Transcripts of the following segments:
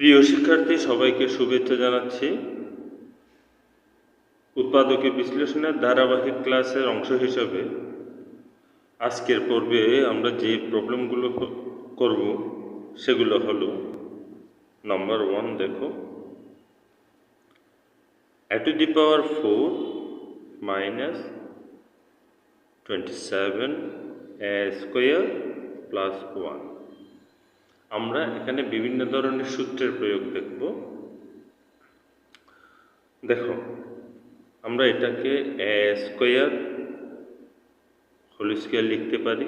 প্রিয় শিক্ষার্থী, সবাইকে শুভেচ্ছা জানাচ্ছি। উৎপাদকের বিশ্লেষণের ধারাবাহিক ক্লাসের অংশ হিসাবে আজকের পর্বে আমরা যে প্রবলেমগুলো করব সেগুলো হলো নাম্বার 1। দেখো, a to the power 4 minus 27 a square plus 1। আমরা এখানে বিভিন্ন ধরনের সূত্রের প্রয়োগ দেখব। দেখো, আমরা এটাকে a স্কয়ার হোল স্কয়ার লিখতে পারি।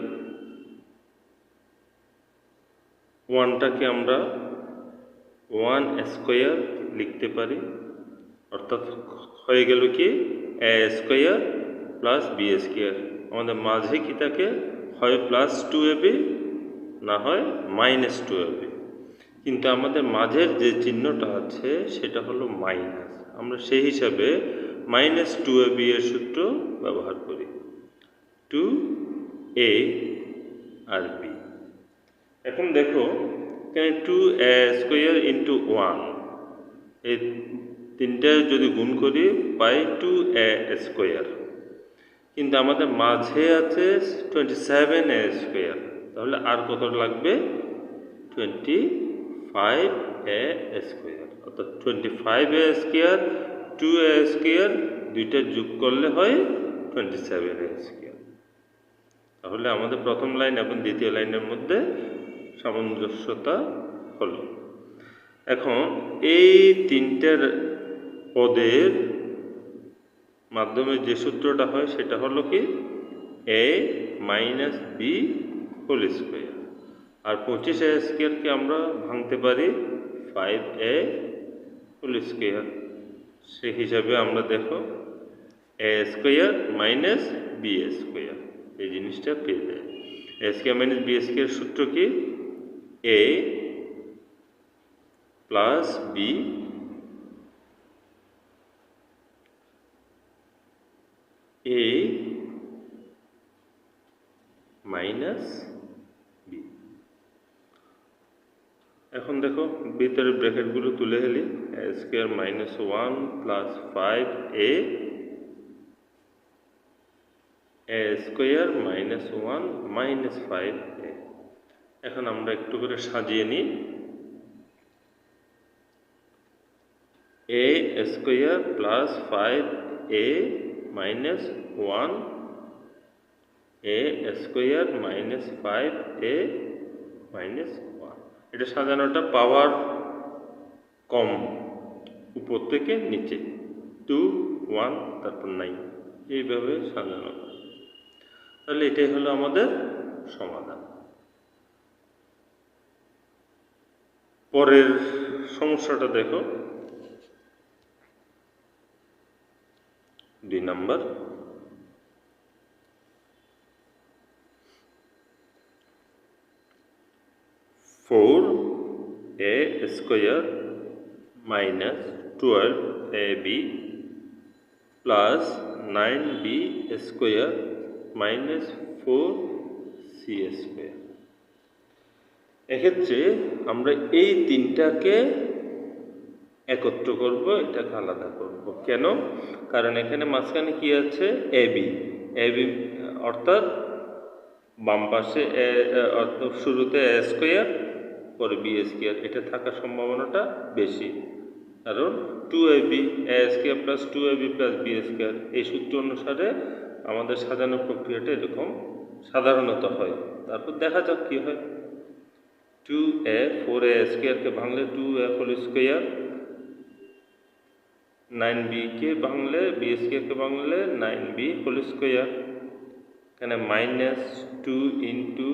1টাকে আমরা 1 স্কয়ার লিখতে পারি, অর্থাৎ হয়ে গেল কি a square plus b square. আমাদের মাঝে কি থাকে, হয় প্লাস 2ab না হয় মাইনাস 2ab, কিন্তু আমাদের মাঝের যে চিহ্নটা আছে সেটা হলো মাইনাস। আমরা সেই হিসাবে মাইনাস 2ab এর সূত্র ব্যবহার করি, 2a আর b। এখন দেখো, এখানে 2a স্কয়ার ইন্টু 1, এই তিনটা যদি গুণ করি পাই 2a স্কয়ার, কিন্তু আমাদের মাঝে আছে 27a স্কয়ার, তাহলে আর কত লাগবে, 25a স্কয়ার। অর্থাৎ 25a স্কয়ার 2a স্কয়ার দুইটা যোগ করলে হয় 27a স্কয়ার। তাহলে আমাদের প্রথম লাইন এবং দ্বিতীয় লাইনের মধ্যে সামঞ্জস্যতা হলো। এখন এই তিনটার পদের মাধ্যমে যে সূত্রটা হয় সেটা হলো কি a minus B whole square. আর 25a স্কয়ারকে আমরা ভাঙতে পারি 5a হোল স্কয়ার। সেই হিসাবে আমরা দেখো a square minus B square এই জিনিসটা পেয়ে যায়। a square minus B square সূত্র কি, a plus B a minus B. এখন দেখো ভিতরের ব্র্যাকেটগুলো তুলে ফেলি, a square minus 1 plus 5a a square minus 1 minus 5a। এখন আমরা একটু করে সাজিয়ে নিই, a square plus 5a minus 1 a square minus 5a minus 1। এটা সাজানোটা পাওয়ার কম, উপর থেকে নিচে 2 1 তারপর 9, এইভাবে সাজানো। তাহলে এটাই হলো আমাদের সমাধান। পরের সমস্যাটা দেখো, 2 number. Four a square minus 12ab plus 9b square minus 4c square. এক্ষেত্রে আমরা এই তিনটাকে একত্র করব, এটাকে আলাদা করব। কেন? কারণ এখানে মাঝখানে কি আছে, এবি অর্থাৎ বাম পাশে শুরুতে এ স্কোয়ার পরে বি স্কোয়ার, এটা থাকার সম্ভাবনাটা বেশি। কারণ 2ab a square plus 2ab plus B square, এই সূত্র অনুসারে আমাদের সাজানো প্রক্রিয়াটা এরকম সাধারণত হয়। তারপর দেখা যাক কি হয়। 2a 4a স্কোয়ারকে ভাঙলে 2a হোল স্কোয়ার, 9b কে ভাঙলে বি স্কোয়ারকে ভাঙলে 9b হোল স্কোয়ার। এখানে মাইনাস 2 ইন্টু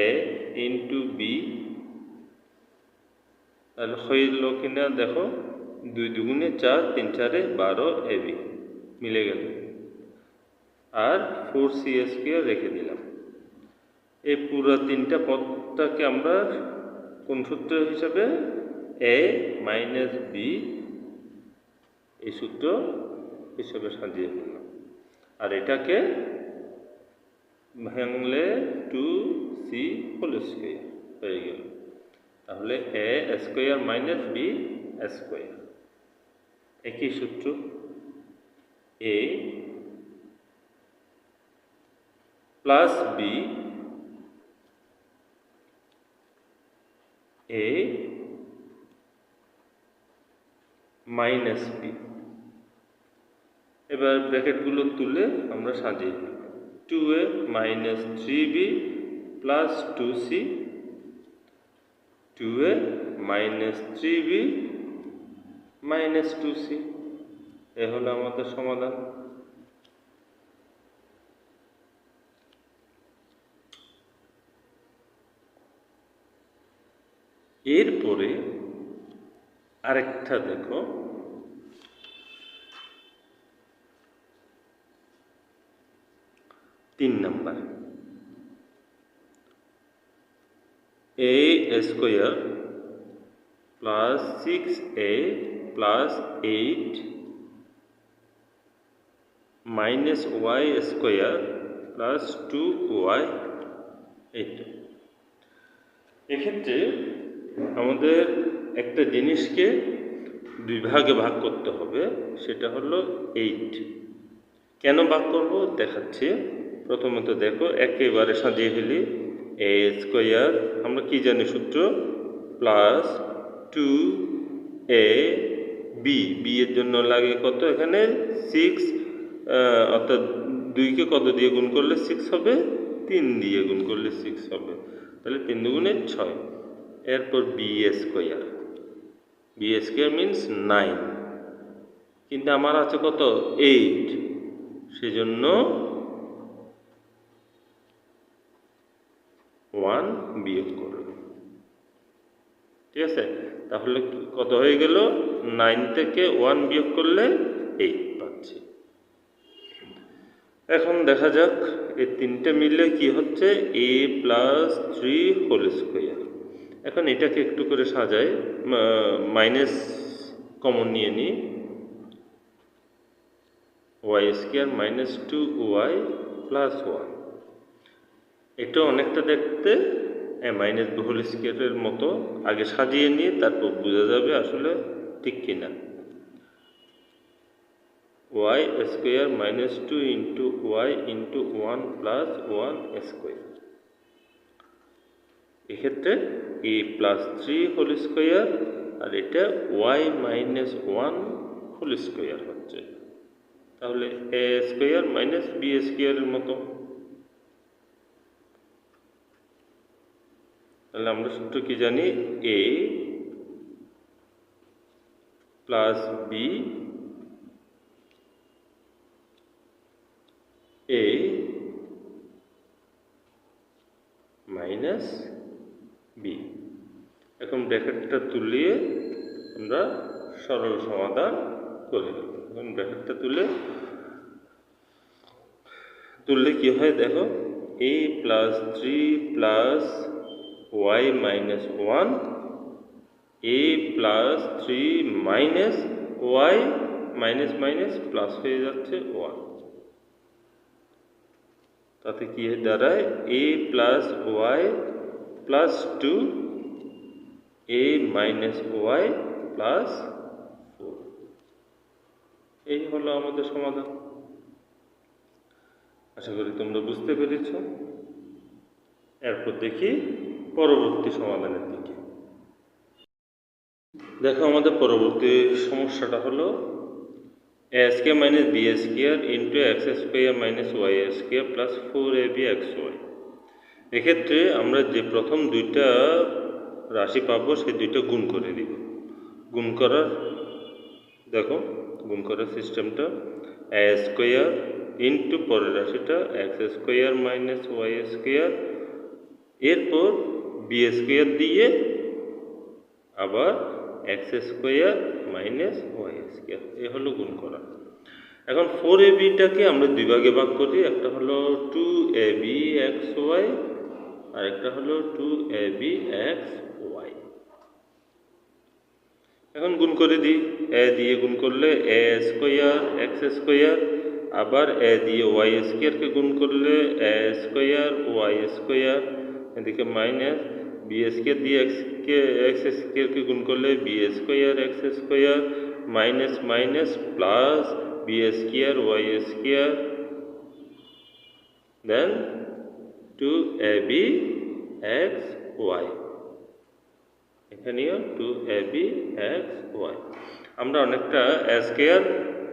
এ ইন্টু বি, তাহলে হইল কিনা দেখো, 2 দুগুণে 4 3 4 12 এবি মিলে গেল। আর 4c স্কয়ার রেখে দিলাম। এই পুরো তিনটা পদটাকে আমরা কোন সূত্র হিসাবে, a মাইনাস বি এই সূত্র হিসাবে সাজিয়ে ফেললাম। আর এটাকে ভাঙলে 2c হোল স্কয়ার হয়ে গেল। তাহলে তাহলে a square minus B square, একই সূত্র, a plus b a minus b. এবার ব্র্যাকেটগুলো তুলে আমরা সাজিয়ে নিই। 2a minus 3b plus 2c, 2a minus 3b minus 2c, এ হলো আমাদের সমাধান। এরপরে আরেকটা দেখো, তিন number, a square plus 6a plus 8 minus y square plus 2y, এইটা। এক্ষেত্রে আমাদের একটা জিনিসকে দুই ভাগে ভাগ করতে হবে, সেটা হলো 8। কেন ভাগ করব দেখাচ্ছি। প্রথমত দেখো, একেবারে সাজিয়ে ফেলি। এ স্কোয়ার, আমরা কি জানি সূত্র, প্লাস 2a বি, বি এর জন্য লাগে কত, এখানে 6, অর্থাৎ 2কে কত দিয়ে গুণ করলে 6 হবে, 3 দিয়ে গুণ করলে 6 হবে, তাহলে 3 দুগুণে 6। এরপর B square, B square means 9, কিন্তু আমার আছে কত 8, সেজন্য 1 বিয়োগ করবে, ঠিক আছে। তাহলে কত হয়ে গেল, 9 থেকে 1 বিয়োগ করলে 8 পাচ্ছি। এখন দেখা যাক এই তিনটে মিলে কি হচ্ছে, a প্লাস 3 হোল স্কোয়ার। এখন এটাকে একটু করে সাজাই, মাইনাস কমন নিয়ে নিই, Y square minus 2y plus 1। এটা অনেকটা দেখতে মাইনাস বি হোল স্কোয়ারের মতো, আগে সাজিয়ে নিয়ে তারপর বোঝা যাবে আসলে ঠিক কিনা। Y square minus 2 into Y into 1 plus 1 square, এক্ষেত্রে এ প্লাস 3 হোল স্কোয়ার, আর এটা ওয়াই মাইনাস 1 হোল স্কোয়ার হচ্ছে, তাহলে এ স্কোয়ার মাইনাস বি স্কোয়ারের মতো। তাহলে আমরা সূত্র কি জানি, এ plus b a minus B. এখন ব্র্যাকেটটা তুলিয়ে আমরা সরল সমাধান করে নেব। এখন ব্র্যাকেটটা তুললে কি হয় দেখো, a plus 3 plus y minus 1, a plus 3 minus y, minus minus plus হয়ে যাচ্ছে 1, তাতে কি দাঁড়ায়, a plus y plus 2 a minus y plus 4। এই হলো আমাদের সমাধান। আশা করি তোমরা বুঝতে পেরেছ। এরপর দেখি পরবর্তী সমাধানের দিকে। দেখো, আমাদের পরবর্তী সমস্যাটা হলো a square minus B square into x square minus y square plus 4ab x y. এক্ষেত্রে আমরা যে প্রথম দুইটা রাশি পাবো সেই দুইটা গুণ করে দিব। গুণ করার দেখো, গুণ করার সিস্টেমটা, এ স্কোয়ার ইন্টু পরের রাশিটা x square minus y square, এরপর বি স্কোয়ার দিয়ে আবার x square minus y square, এ হলো গুণ করা। এখন 4abটাকে আমরা দুই ভাগে ভাগ করি, একটা হলো 2ab এক্স ওয়াই আর একটা হলো 2ab এক্স ওয়াই। এখন গুণ করে দিই, এ দিয়ে গুণ করলে এ স্কোয়ার এক্স স্কোয়ার, আবার এ দিয়ে ওয়াই স্কোয়ারকে গুণ করলে এ স্কোয়ার ওয়াই স্কোয়ার, এদিকে মাইনাস বি স্কোয়ার দিয়ে এক্স স্কোয়ারকে গুণ করলে B square X square minus minus plus B square Y square then 2ab x y, এখানেও 2ab x y। আমরা অনেকটা a স্কোয়ার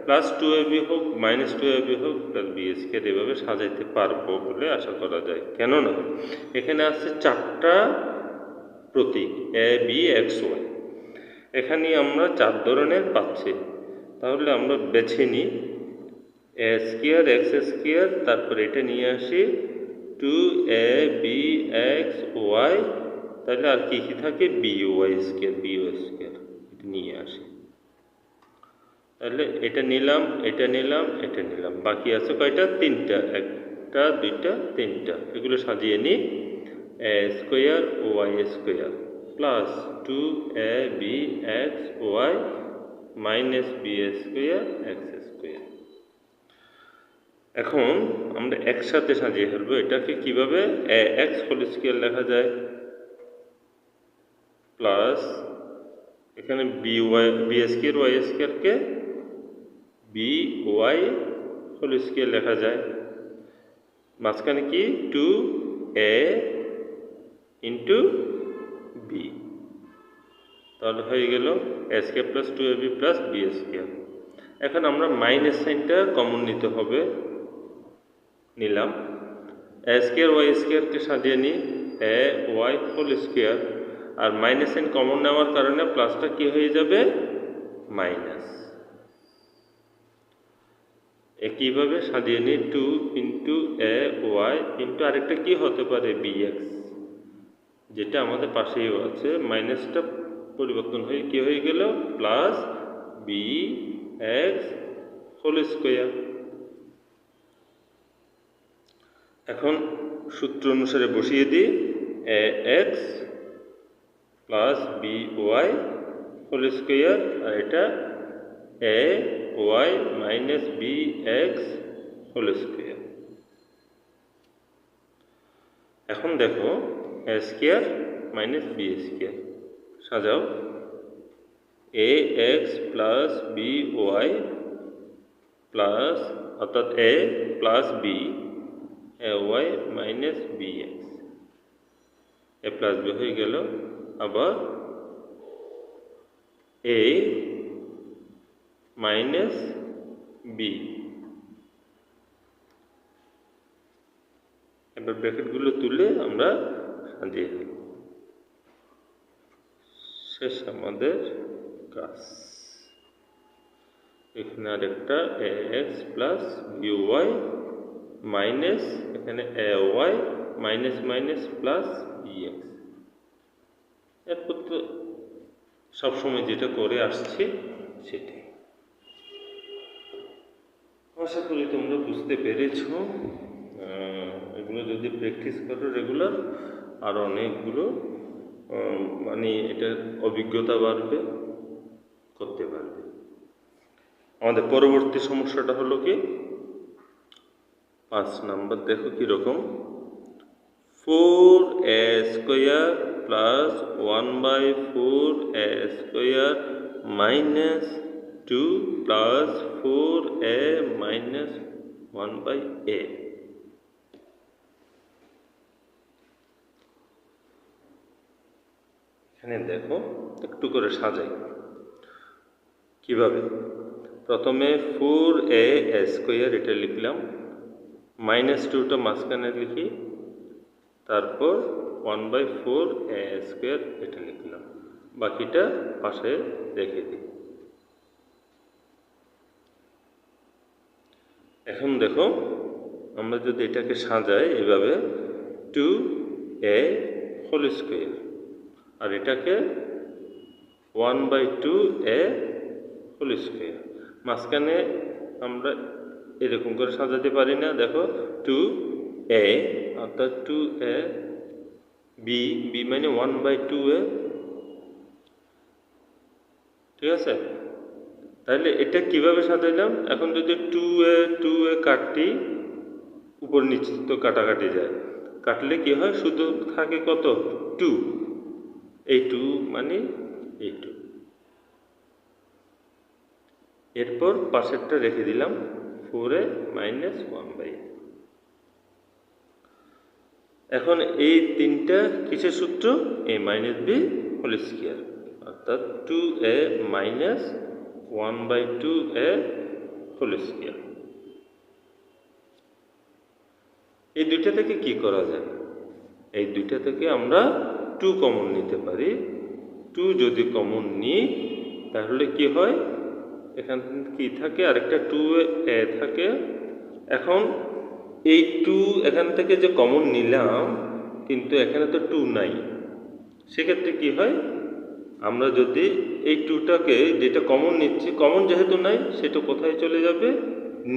প্লাস 2ab হোক মাইনাস 2ab হোক প্লাস বি স্কোয়ার এভাবে সাজাইতে পারবো বলে আশা করা যায়। কেননা এখানে আছে 4টা প্রতীক a b x y, এখানে আমরা 4 ধরনের পাচ্ছি। তাহলে আমরা বেছে নিই a স্কোয়ার এক্স স্কোয়ার, তারপর এটা নিয়ে আসি 2ab x y, তাহলে আর কি কি থাকে by স্কোয়ার এটা নিয়ে আসি। তাহলে এটা নিলাম এটা নিলাম এটা নিলাম, বাকি আছে কয়টা? 3টা, 1টা 2টা 3টা। এগুলো সাজিয়ে নিই a square Y square plus 2ab x y minus B square X square. এখন আমরা একসাথে সাজিয়ে ফেলবো। এটাকে কিভাবে ax হোল স্কোয়ার লেখা যায় প্লাস এখানে বি স্কোয়ার ওয়াই স্কোয়ারকে by হোল স্কোয়ার লেখা যায়। মাঝখানে কি 2a ইন্টু বি, তাহলে হয়ে গেল a square plus 2ab plus B square. এখন আমরা মাইনাস সাইনটা কমন নিতে হবে, নিলাম a স্কোয়ার ওয়াই স্কোয়ারকে সাজিয়ে নিই a y হোল স্কোয়ার, আর মাইনাস সাইন কমন নেওয়ার কারণে প্লাসটা কি হয়ে যাবে মাইনাস। একইভাবে সাজিয়ে নিই 2 ইন্টু a y ইন্টু আরেকটা কি হতে পারে bx, যেটা আমাদের পাশেই আছে। মাইনাসটা পরিবর্তন হয়ে কি হয়ে গেল প্লাস bx হোল স্কোয়ার। এখন সূত্র অনুসারে বসিয়ে দিই ax plus by whole square, আর এটা ay minus bx whole square. এখন দেখো a square minus B square সাজাও ax প্লাস by প্লাস অর্থাৎ a plus b ay minus bx, a plus b হয়ে গেল। আবার a মাইনাস b, এবার ব্র্যাকেটগুলো তুলে আমরা সাজিয়ে দিই। শেষ আমাদের কাজ। এখানে আরেকটা ax প্লাস by মাইনাস এখানে ay minus minus plus bx। এরপর তো সবসময় যেটা করে আসছি সেটাই। আশা করি তোমরা বুঝতে পেরেছ। এগুলো যদি প্র্যাকটিস করো রেগুলার, আর অনেকগুলো মানে এটা অভিজ্ঞতা বাড়বে, করতে পারবে। আমাদের পরবর্তী সমস্যাটা হলো কি 5 নাম্বার, দেখো কীরকম 4a square plus 1/4a square minus 2 plus 4a minus 1/a। এখানে দেখো একটু করে সাজাই কিভাবে। প্রথমে 4a স্কোয়ার এটা লিখলাম, মাইনাস 2টা মাঝখানে লিখি, তারপর 1/4a স্কোয়ার এটা লিখলাম, বাকিটা পাশে রেখে দিই। এখন দেখো আমরা যদি এটাকে সাজাই এভাবে 2a হোল স্কোয়ার, আর এটাকে 1/2a হোল স্কোয়ার, মাঝখানে আমরা এরকম করে সাজাতে পারি না। দেখো 2a অর্থাৎ 2a b মানে 1/2a, ঠিক আছে। তাহলে এটা কিভাবে সাজাইলাম। এখন যদি 2a কাটি, উপর নিচে তো কাটাকাটি যায়, কাটলে কি হয় শুধু থাকে কত 2, এই টু মানে এই টু, এরপর পাশেরটা রেখে দিলাম 4a মাইনাস 1/a। এখন এই তিনটা কিসের সূত্র? a minus b whole square, অর্থাৎ 2a minus 1/2a whole square. এই দুইটা থেকে কি করা যায়? এই দুইটা থেকে আমরা 2 কমন নিতে পারি। 2 যদি কমন নিই তাহলে কি হয়? এখান কি থাকে? আরেকটা 2a থাকে। এখন এই 2 এখান থেকে যে কমন নিলাম, কিন্তু এখানে তো 2 নাই। সেক্ষেত্রে কি হয়? আমরা যদি এই 2টাকে যেটা কমন নিচ্ছি, কমন যেহেতু নাই, সেটা কোথায় চলে যাবে?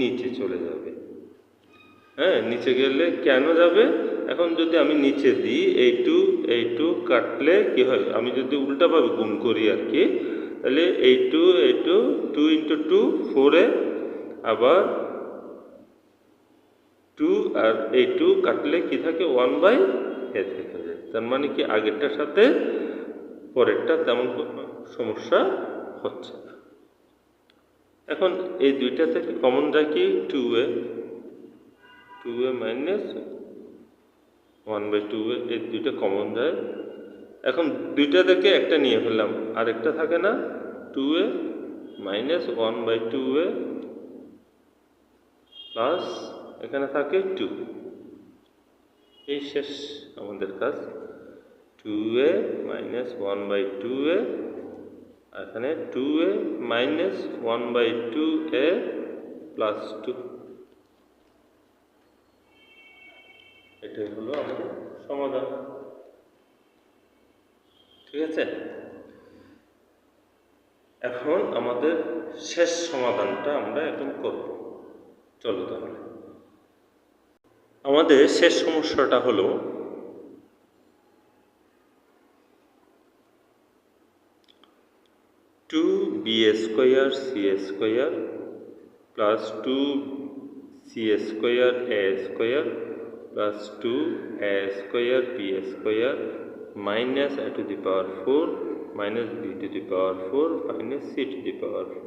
নিচে চলে যাবে। হ্যাঁ, নিচে গেলে কেন যাবে? এখন যদি আমি নিচে দিই এই টু কাটলে কি হয়? আমি যদি উল্টাভাবে গুণ করি আর কি, তাহলে এই টু 2 ইন্টু 2 4a, আবার 2 আর এই 2 কাটলে কি থাকে? 1/a থেকে যায়। তার মানে কি আগেরটার সাথে পরেরটা তেমন সমস্যা হচ্ছে না। এখন এই দুইটা থেকে কমন যায় কি? 2a মাইনাস 1/2a, এই দুইটা কমন যায়। এখন দুইটা থেকে একটা নিয়ে ফেললাম, আরেকটা থাকে না? 2a মাইনাস 1/2a প্লাস এখানে থাকে 2। এই শেষ আমাদের কাজ। 2a মাইনাস 1/2a, এখানে 2a মাইনাস 1/2a প্লাস 2। এটাই হলো আমাদের সমাধান। ঠিক আছে, এখন আমাদের শেষ সমাধানটা আমরা এখন করব। চলো তাহলে। আমাদের শেষ সমস্যাটা হলো 2b square c square plus 2c square a square plus 2a square b square minus a to the power 4 minus b to the power 4 minus c to the power 4।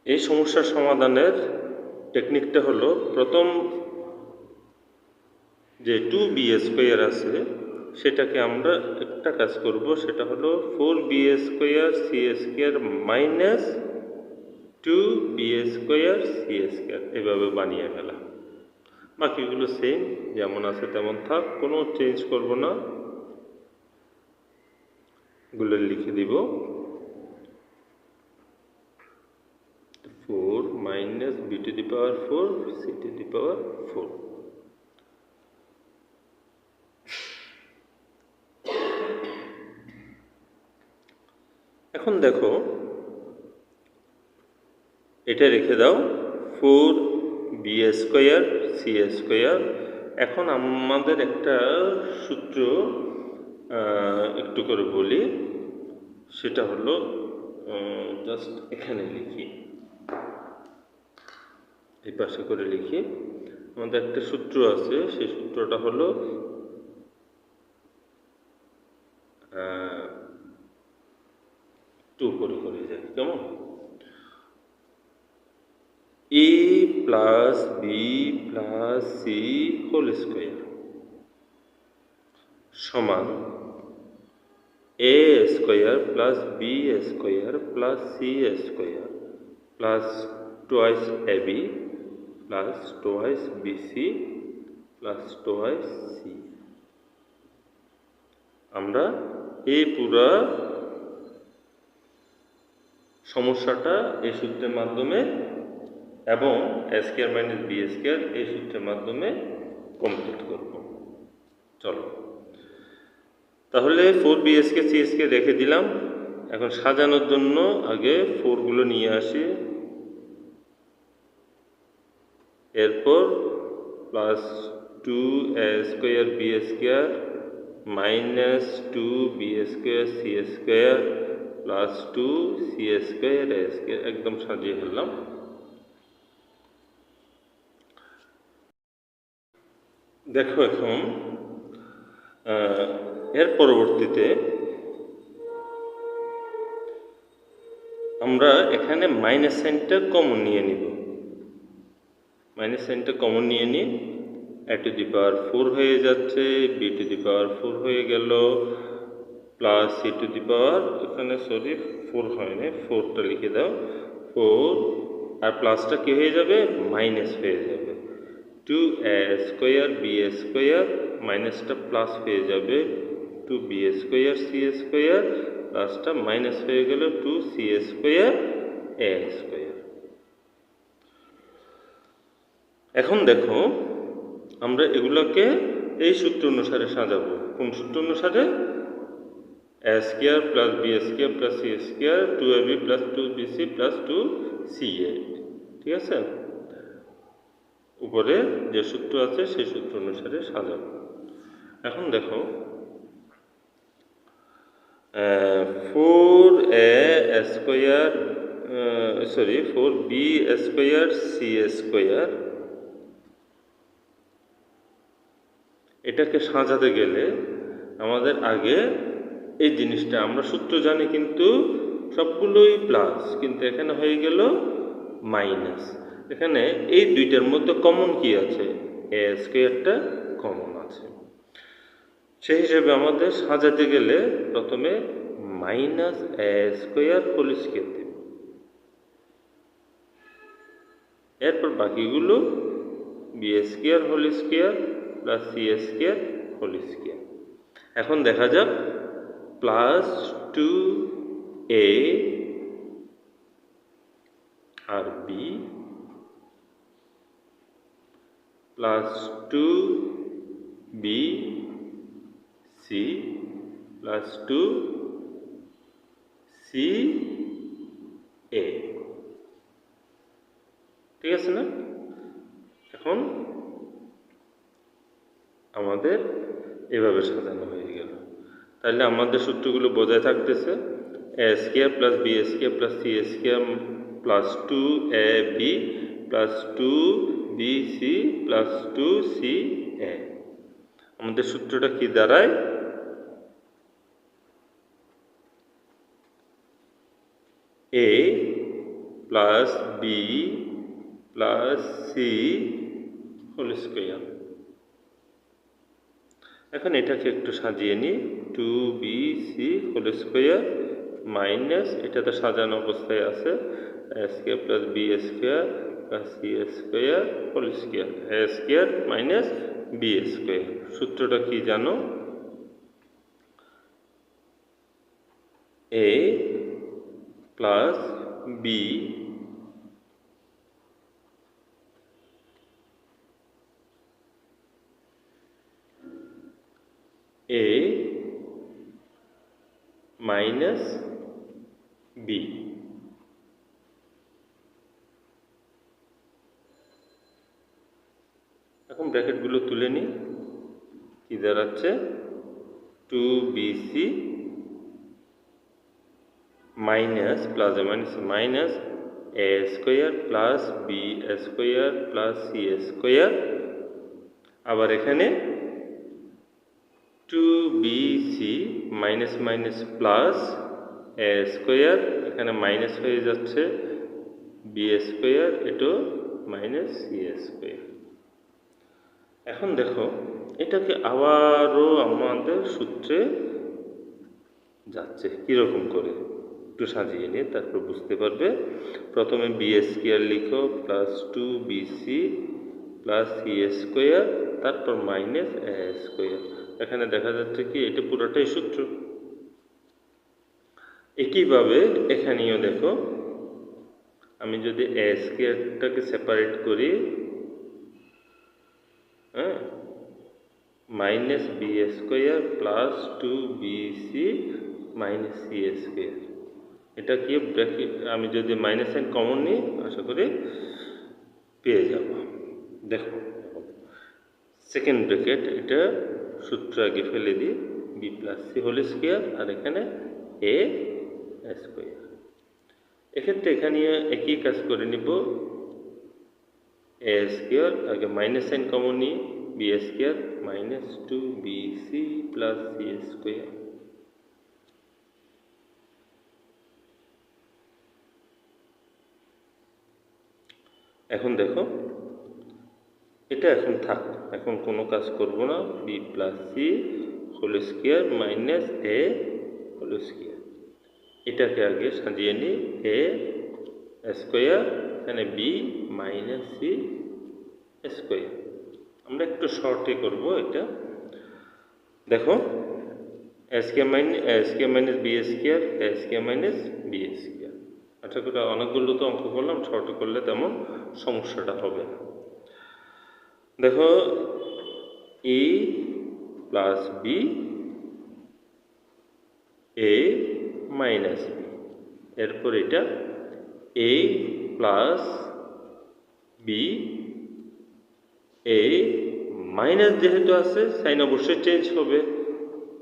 এই সমস্যার সমাধানের টেকনিকটা হলো, প্রথম যে 2b স্কয়ার আছে সেটাকে আমরা একটা কাজ করব, সেটা হলো 4b square c square minus 2b square c square এভাবে বানিয়ে ফেলা। বাকিগুলো সেম, যেমন আছে তেমন থাক, কোনো চেঞ্জ করব না, গুলো লিখে দিব। 4 minus b to the power 4 c to the power 4। এখন দেখো, এটা রেখে দাও 4b স্কয়ার c স্কয়ার। এখন আমাদের একটা সূত্র একটু করে বলি, সেটা হলো জাস্ট এখানে লিখি, এই পাশে করে লিখি। আমাদের একটা সূত্র আছে, সেই সূত্রটা হলো টু করে যায়, কেমন? a plus B plus C whole square সমান a square plus B square plus C square plus twice ab plus twice BC plus twice C. আমরা এই পুরা সমস্যাটা এই সূত্রের মাধ্যমে এবং a square minus B square এই সূত্রের মাধ্যমে কমপ্লিট করব। চলো তাহলে 4b স্কয়ার c স্কয়ার রেখে দিলাম। এখন সাজানোর জন্য আগে 4 গুলো নিয়ে আসি, এরপর plus 2a square b square minus 2b square c square plus 2c square a square একদম সাজিয়ে ফেললাম। 2 দেখো এখন এর পরবর্তীতে আমরা এখানে মাইনাস সাইনটা কমন নিয়ে নিব। মাইনাস সাইনটা কমন নিয়ে নিই, a টু দি পাওয়ার 4 হয়ে যাচ্ছে, b টু দি পাওয়ার 4 হয়ে গেল, প্লাস c টু দি পাওয়ার, এখানে সরি 4 হয়নি, 4টা লিখে দাও, 4 আর প্লাসটা কি হয়ে যাবে, মাইনাস হয়ে যাবে, 2a স্কোয়ার b স্কোয়ার, মাইনাসটা প্লাস হয়ে যাবে 2b স্কোয়ার c স্কোয়ার, প্লাসটা মাইনাস হয়ে গেল 2c স্কোয়ার a স্কোয়ার। এখন দেখো আমরা এগুলোকে এই সূত্র অনুসারে সাজাবো। কোন সূত্র অনুসারে? a square plus b square plus c square 2ab plus 2bc plus 2ca। ঠিক আছে, উপরে যে সূত্র আছে সেই সূত্র অনুসারে সাজাবো। এখন দেখো 4a square sorry 4b square c square, এটাকে সাজাতে গেলে আমাদের আগে এই জিনিসটা, আমরা সূত্র জানি কিন্তু সবগুলোই প্লাস, কিন্তু এখানে হয়ে গেল মাইনাস। এখানে এই দুইটার মধ্যে কমন কি আছে? এ স্কোয়ারটা কমন আছে। সেই হিসেবে আমাদের সাজাতে গেলে প্রথমে minus A square whole square দেব, এরপর বাকিগুলো B square whole square plus C square whole square. এখন দেখা যাক প্লাস 2a আর B plus 2b c plus 2c a। ঠিক আছে না? এখন আমাদের এভাবে সাজানো হয়ে গেল। তাহলে আমাদের সূত্রগুলো বজায় থাকতেছে, a square plus B square plus C square plus 2ab plus 2bc plus 2ca। আমাদের সূত্রটা কি দাঁড়ায়? a plus B plus C whole square. এখন এটাকে একটু সাজিয়ে নিই, 2bc হোল স্কোয়ার মাইনাস, এটা তো সাজানো অবস্থায় আছে, a square plus B square plus C square whole square, a square minus B square. সূত্রটা কি জানো? a plus B a minus B. এখন ব্র্যাকেটগুলো তুলে নিই, কি দাঁড়াচ্ছে? 2bc minus plus minus minus a square plus B square plus C square, আবার এখানে 2bc minus minus plus a square, এখানে মাইনাস হয়ে যাচ্ছে বি স্কোয়ার, এটাও মাইনাস সি স্কোয়ার। এখন দেখো এটাকে আবারও আমাদের সূত্রে যাচ্ছে কীরকম করে, একটু সাজিয়ে নিয়ে তারপর বুঝতে পারবে। প্রথমে বি স্কোয়ার লিখো plus 2bc plus C square, তারপর মাইনাস এ স্কোয়ার। এখানে দেখা যাচ্ছে কি এটা পুরোটাই সূত্র। একইভাবে এখানেও দেখো, আমি যদি এ স্কোয়ারটাকে সেপারেট করি, হ্যাঁ, minus B square plus 2bc minus C square, এটা কি ব্র্যাকেট, আমি যদি মাইনাস সাইন কমন নিই আশা করি পেয়ে যাব। দেখো সেকেন্ড ব্র্যাকেট, এটা সূত্র আগে ফেলে দিই, b plus C whole square আর এখানে এ স্কোয়ার। এক্ষেত্রে এখানে একই কাজ করে নিব, এ স্কোয়ার আগে মাইনাস সাইন কমন নিই, b square minus 2bc plus C square. এখন দেখো এটা এখন থাক, এখন কোনো কাজ করব না। B plus C whole square minus a whole square, এটাকে আগে সাজিয়ে নিই। এ স্কোয়ার, এখানে বি মাইনাস সি স্কোয়ার। আমরা একটু শর্টে করব এটা। দেখো a square minus B square, a square minus B square. আচ্ছা করে অনেকগুলো তো অঙ্ক করলাম, শর্টে করলে তেমন সমস্যাটা হবে না। দেখো a plus b a minus B, এরপর এটা a plus b a minus, যেহেতু আছে সাইন অবশ্যই চেঞ্জ হবে,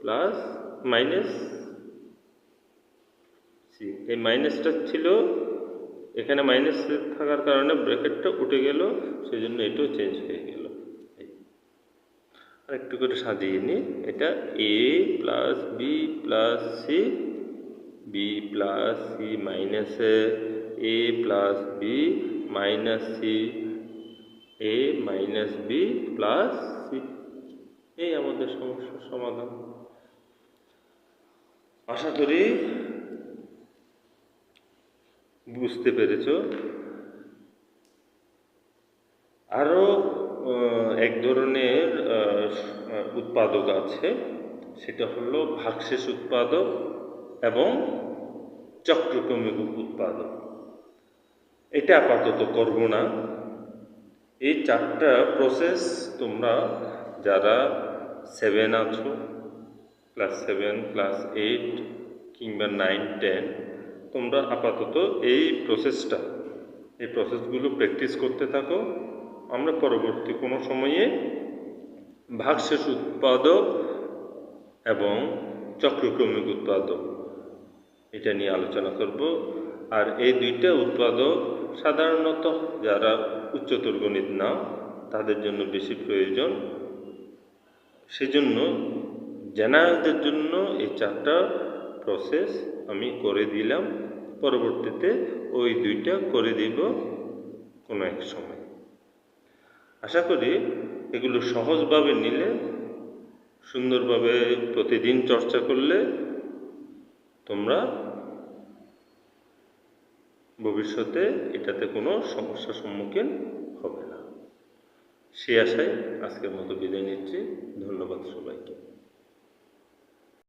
প্লাস মাইনাস সি। এই মাইনাসটা ছিল এখানে, মাইনাস থাকার কারণে ব্র্যাকেটটা উঠে গেল, সেই জন্য এটাও চেঞ্জ হয়ে গেল। আর একটু করে সাজিয়ে নিই। এটা a plus B plus c, b plus c minus a plus b minus c, a minus b plus c. এই আমাদের সমস্যার সমাধান। আশা করি বুঝতে পেরেছ। আরও এক ধরনের উৎপাদক আছে, সেটা হলো ভাগশেষ উৎপাদক এবং চক্রক্রমিক উৎপাদক। এটা আপাতত করব না। এই চারটা প্রসেস তোমরা যারা 7 আছো, ক্লাস 7, ক্লাস 8 কিংবা 9, 10, তোমরা আপাতত এই প্রসেসগুলো প্র্যাকটিস করতে থাকো। আমরা পরবর্তী কোনো সময়ে ভাগশেষ উৎপাদক এবং চক্রক্রমিক উৎপাদক এটা নিয়ে আলোচনা করব। আর এই দুইটা উৎপাদক সাধারণত যারা উচ্চতর গণিত না তাদের জন্য বেশি প্রয়োজন, সেজন্য জেনারেলদের জন্য এই চারটা প্রসেস আমি করে দিলাম। পরবর্তীতে ওই দুইটা করে দিব কোনো এক সময়। আশা করি এগুলো সহজভাবে নিলে, সুন্দরভাবে প্রতিদিন চর্চা করলে তোমরা ভবিষ্যতে এটাতে কোনো সমস্যার সম্মুখীন হবে না। সে আশায় আজকের মতো বিদায় নিচ্ছি। ধন্যবাদ সবাইকে।